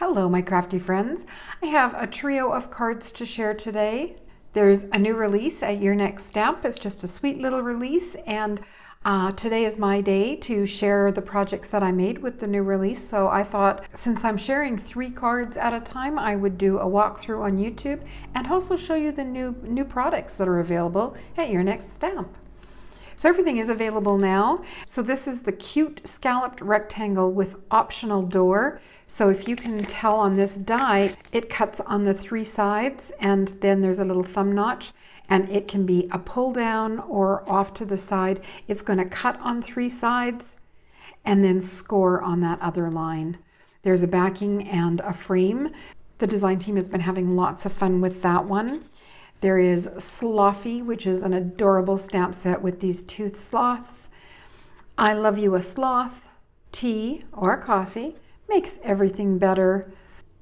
Hello, my crafty friends. I have a trio of cards to share today. There's a new release at Your Next Stamp. It's just a sweet little release, and today is my day to share the projects that I made with the new release. So I thought, since I'm sharing 3 cards at a time, I would do a walkthrough on YouTube and also show you the new products that are available at Your Next Stamp. So everything is available now. So this is the cute scalloped rectangle with optional door. So if you can tell on this die, it cuts on the 3 sides, and then there's a little thumb notch, and it can be a pull down or off to the side. It's going to cut on 3 sides and then score on that other line. There's a backing and a frame. The design team has been having lots of fun with that one. There is Slothie, which is an adorable stamp set with these tooth sloths. I love you a sloth. Tea or coffee makes everything better.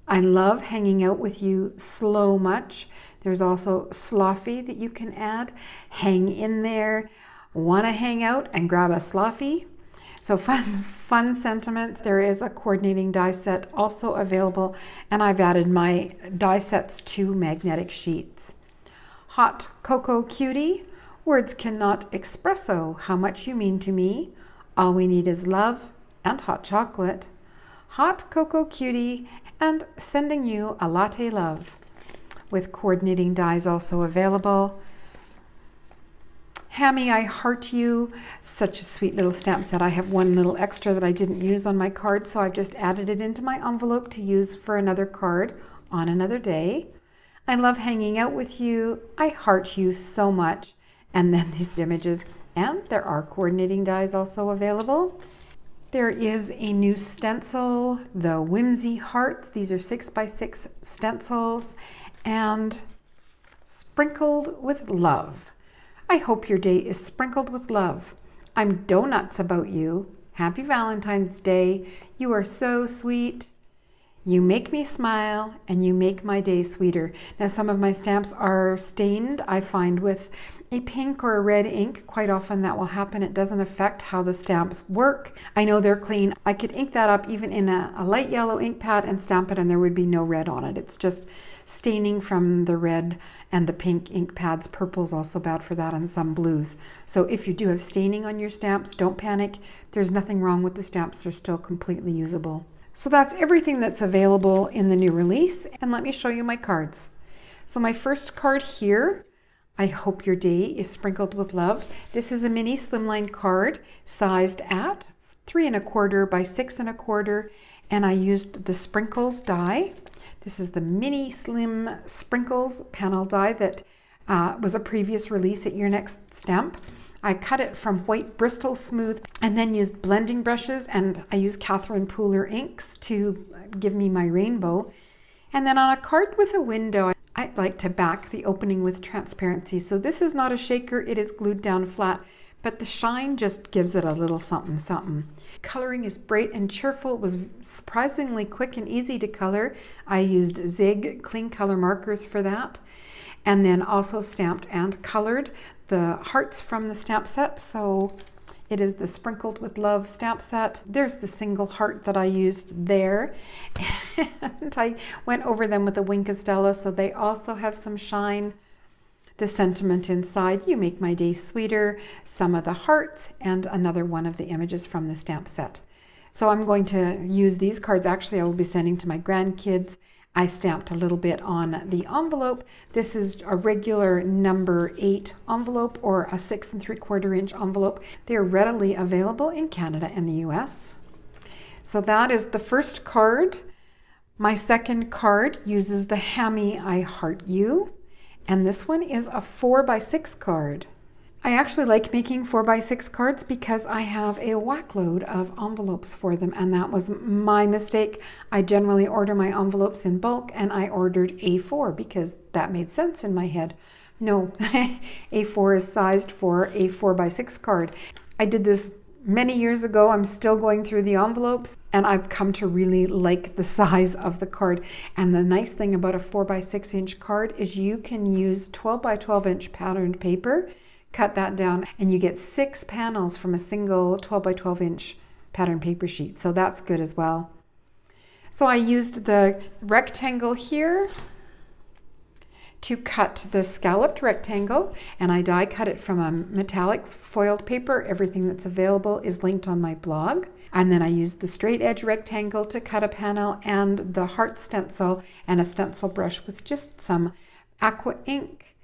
I love hanging out with you slow much. There's also Slothie that you can add. Hang in there. Want to hang out and grab a Slothie? So fun sentiments. There is a coordinating die set also available, and I've added my die sets to magnetic sheets. Hot Cocoa Cutie, words cannot expresso how much you mean to me. All we need is love and hot chocolate. Hot Cocoa Cutie and sending you a latte love, with coordinating dies also available. Hammy, I Heart You, such a sweet little stamp set. I have one little extra that I didn't use on my card, so I've just added it into my envelope to use for another card on another day. I love hanging out with you. I heart you so much. And then these images. And there are coordinating dies also available. There is a new stencil, the Whimsy Hearts. These are 6x6 stencils and sprinkled with love. I hope your day is sprinkled with love. I'm donuts about you. Happy Valentine's Day. You are so sweet. You make me smile and you make my day sweeter. Now, some of my stamps are stained, I find, with a pink or a red ink. Quite often that will happen. It doesn't affect how the stamps work. I know they're clean. I could ink that up even in a light yellow ink pad and stamp it, and there would be no red on it. It's just staining from the red and the pink ink pads. Purple's also bad for that, and some blues. So if you do have staining on your stamps, don't panic. There's nothing wrong with the stamps. They're still completely usable. So that's everything that's available in the new release, and let me show you my cards. So my first card here, I hope your day is sprinkled with love. This is a Miini Slimline card sized at 3 1/4 by 6 1/4, and I used the sprinkles die. This is the Miini Slim Sprinkles panel die that was a previous release at Your Next Stamp. I cut it from white Bristol Smooth and then used blending brushes, and I used Catherine Pooler inks to give me my rainbow. And then on a card with a window, I like to back the opening with transparency. So this is not a shaker, it is glued down flat, but the shine just gives it a little something something. Coloring is bright and cheerful. It was surprisingly quick and easy to color. I used Zig clean color markers for that, and then also stamped and colored the hearts from the stamp set. So it is the Sprinkled with Love stamp set. There's the single heart that I used there. And I went over them with a Wink Estella, so they also have some shine. The sentiment inside, you make my day sweeter, some of the hearts, and another one of the images from the stamp set. So I'm going to use these cards. Actually, I will be sending to my grandkids. I stamped a little bit on the envelope. This is a regular number 8 envelope or a 6 3/4 inch envelope. They are readily available in Canada and the US. So that is the first card. My second card uses the Hammy I Heart You, and this one is a 4x6 card. I actually like making 4x6 cards because I have a whackload of envelopes for them, and that was my mistake. I generally order my envelopes in bulk, and I ordered A4 because that made sense in my head. No, A4 is sized for a 4x6 card. I did this many years ago. I'm still going through the envelopes, and I've come to really like the size of the card. And the nice thing about a 4x6 inch card is you can use 12x12 inch patterned paper, cut that down, and you get 6 panels from a single 12x12 inch pattern paper sheet. So that's good as well. So I used the rectangle here to cut the scalloped rectangle, and I die cut it from a metallic foiled paper. Everything that's available is linked on my blog. And then I used the straight edge rectangle to cut a panel, and the heart stencil and a stencil brush with just some aqua ink,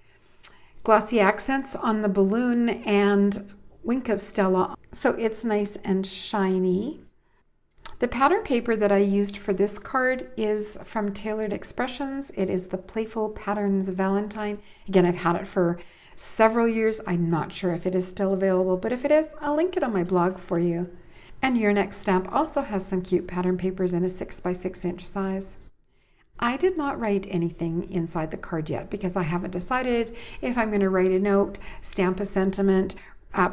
glossy accents on the balloon, and wink of Stella, so it's nice and shiny. The pattern paper that I used for this card is from Tailored Expressions. It is the Playful Patterns Valentine. Again, I've had it for several years. I'm not sure if it is still available, but if it is, I'll link it on my blog for you. And Your Next Stamp also has some cute pattern papers in a 6x6" size. I did not write anything inside the card yet because I haven't decided if I'm going to write a note, stamp a sentiment,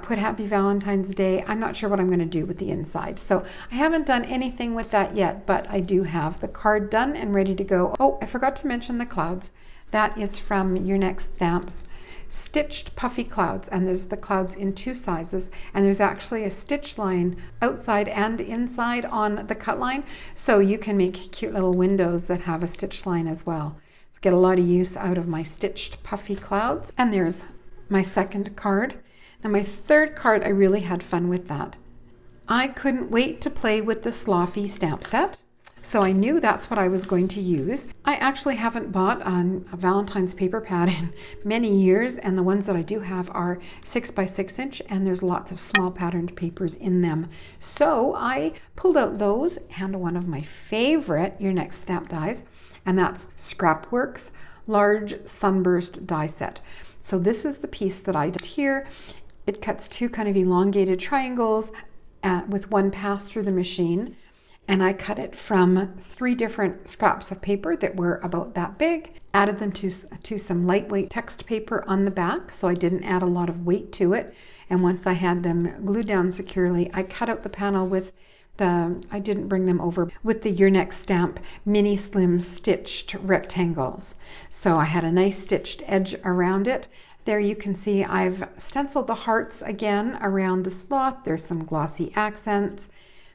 put Happy Valentine's Day. I'm not sure what I'm going to do with the inside. So I haven't done anything with that yet, but I do have the card done and ready to go. Oh, I forgot to mention the clouds. That is from Your Next Stamp's Stitched Puffy Clouds, and there's the clouds in 2 sizes, and there's actually a stitch line outside and inside on the cut line, so you can make cute little windows that have a stitch line as well. So get a lot of use out of my Stitched Puffy Clouds. And there's my second card. Now my third card, I really had fun with that. I couldn't wait to play with the Sloffy stamp set, so I knew that's what I was going to use. I actually haven't bought a Valentine's paper pad in many years, and the ones that I do have are 6x6", and there's lots of small patterned papers in them. So I pulled out those and one of my favorite Your Next Stamp dies, and that's Scrapworks Large Sunburst die set. So this is the piece that I did here. It cuts 2 kind of elongated triangles with 1 pass through the machine. And I cut it from 3 different scraps of paper that were about that big, added them to some lightweight text paper on the back, so I didn't add a lot of weight to it. And once I had them glued down securely, I cut out the panel with I didn't bring them over, with the Your Next Stamp Miini Slim stitched rectangles. So I had a nice stitched edge around it. There you can see I've stenciled the hearts again around the sloth. There's some glossy accents.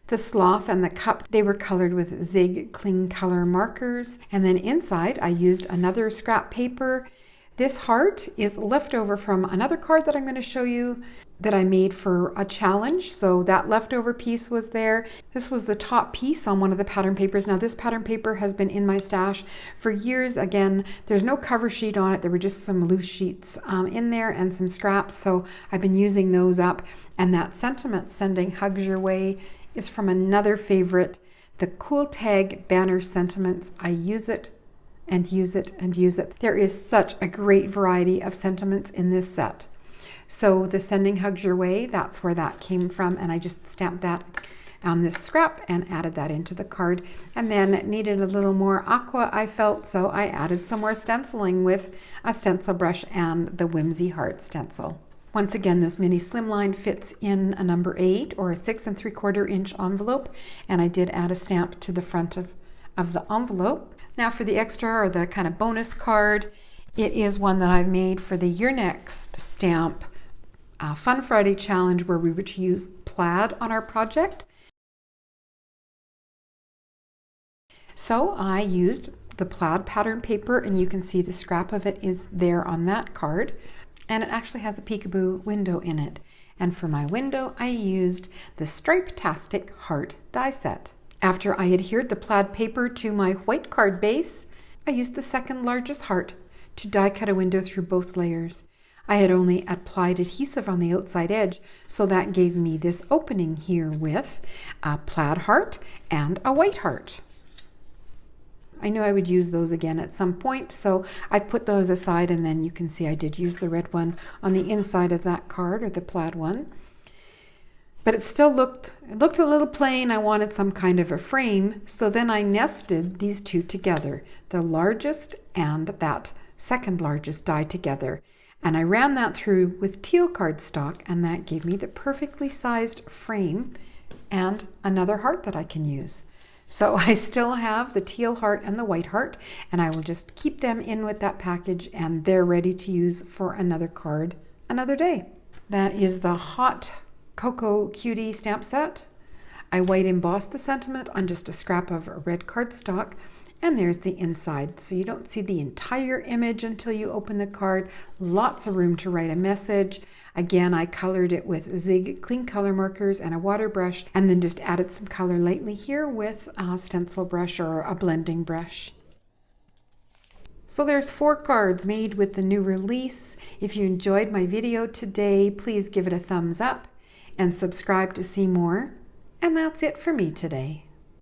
The sloth and the cup, they were colored with Zig Cling Color markers. And then inside, I used another scrap paper. This heart is leftover from another card that I'm going to show you that I made for a challenge. So that leftover piece was there. This was the top piece on one of the pattern papers. Now this pattern paper has been in my stash for years. Again, there's no cover sheet on it. There were just some loose sheets in there and some scraps. So I've been using those up. And that sentiment, Sending Hugs Your Way, is from another favorite, the Cool Tag Banner Sentiments. I use it and use it and use it. There is such a great variety of sentiments in this set. So the Sending Hugs Your Way, that's where that came from, and I just stamped that on this scrap and added that into the card. And then it needed a little more aqua, I felt, so I added some more stenciling with a stencil brush and the Whimsy Heart stencil. Once again, this Miini Slimline fits in a number 8 or a 6 3/4 inch envelope, and I did add a stamp to the front of the envelope. Now for the extra, or the kind of bonus card, it is one that I've made for the Your Next Stamp Fun Friday challenge, where we were to use plaid on our project. So I used the plaid pattern paper, and you can see the scrap of it is there on that card. And it actually has a peekaboo window in it. And for my window, I used the Stripe-tastic Heart die set. After I adhered the plaid paper to my white card base, I used the second largest heart to die cut a window through both layers. I had only applied adhesive on the outside edge, so that gave me this opening here with a plaid heart and a white heart. I knew I would use those again at some point, so I put those aside, and then you can see I did use the red one on the inside of that card, or the plaid one. But it still looked a little plain. I wanted some kind of a frame, so then I nested these two together, the largest and that second largest die together. And I ran that through with teal cardstock, and that gave me the perfectly sized frame and another heart that I can use. So I still have the teal heart and the white heart, and I will just keep them in with that package, and they're ready to use for another card another day. That is the Hot Cocoa Cutie stamp set. I white embossed the sentiment on just a scrap of red cardstock, and there's the inside. So you don't see the entire image until you open the card. Lots of room to write a message. Again, I colored it with Zig clean color markers and a water brush, and then just added some color lightly here with a stencil brush or a blending brush. So there's 4 cards made with the new release. If you enjoyed my video today, please give it a thumbs up and subscribe to see more. And that's it for me today.